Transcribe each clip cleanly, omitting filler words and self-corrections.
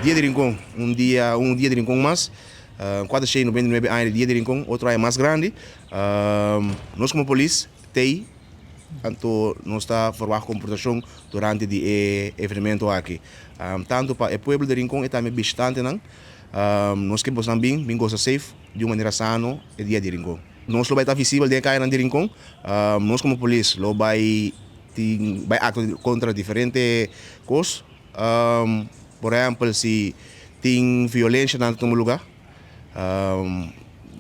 Dia de Rincón, un día de Rincón más. 499 anos de Dia de Rincón, outro é mais grande. Nós como polícia, TI, então nós está formando comportação durante o evento aqui. Tanto para o povo de Rincón e também bastante, nós queremos também, bem gosta safe, de uma maneira sana, o Dia de Rincón. Nós vai estar visível de cair de Rincón, nós como polícia, vai actuar contra diferentes coisas. Por exemplo, se tem violência em algum lugar,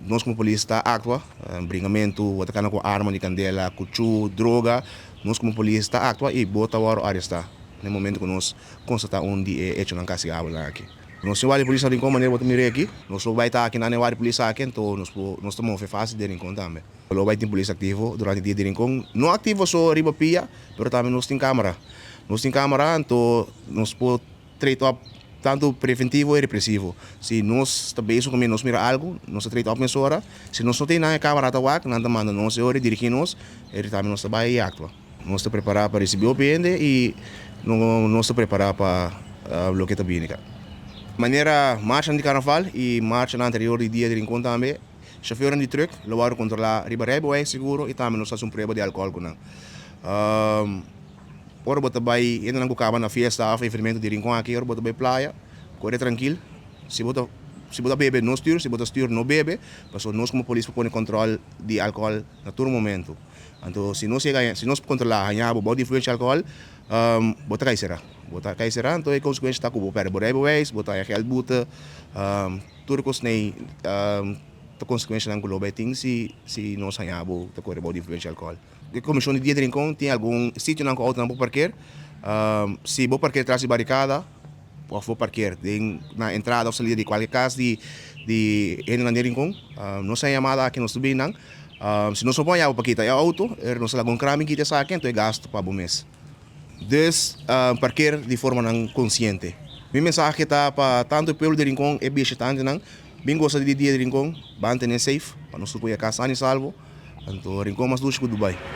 nós como polícia está atua, brigamento, atacando com arma de candela, cuchu, droga, nós como polícia está atua e bota o arrestar. No momento que nós constatamos onde é hecho na casa aqui. Nós temos a polícia de Rincón, maneira que eu aqui, nós vai estar aqui na área polícia aqui, então nós estamos fácil de Rincón também. Nós vai ter polícia ativo durante o dia de Rincón, não ativo só riba pia, mas também nós temos câmera. Nós temos câmera, então nós podemos tratar tanto preventivo e repressivo. Se nós também como nós mira algo, nós tratamos a pessoa. Se nós não temos na câmera atuar, nós manda nós dirigir-nos, e também nós vai actuar. Nós estamos preparados para receber o cliente e nós estamos preparados para o que está vindo. Maneira marcha de carnaval e marcha na anterior dia de Rincón também. Chauffeur de truck, levar controlar riba é seguro e também nós fazemos prova de álcool com não. Ora bota vai ainda não acaba na fiesta, evento de Rincón aqui, ora bota vai praia, corre tranquilo. Se bota bebe não styr, se bota styr não bebe, mas nós como polícia põe controle de álcool a todo momento. Então se nós controlar a body influência álcool, bota cai será, então é consequência está com o pé bora bota a real buta, tudo que nem a consequência não globo tem se nós hanhabo tá corre body influência álcool. A comissão de dia de Rincón tem algum sítio não que auto não pode parquear, se vou parquear atrás de barricada, pode parquear na entrada ou saída de qualquer casa de Rincón, não sai chamada aqui no subir não. Se nós põe para quitar o auto, nós algum crime que está aqui, então é gasto para o mês. Dus parquear de forma não consciente. Minha mensagem está para tanto o povo de Rincón e bicho tanto não, bem gosta de dia de Rincón, manter safe, para nós supor a casa salvo. Então Rincón mais luz que Dubai.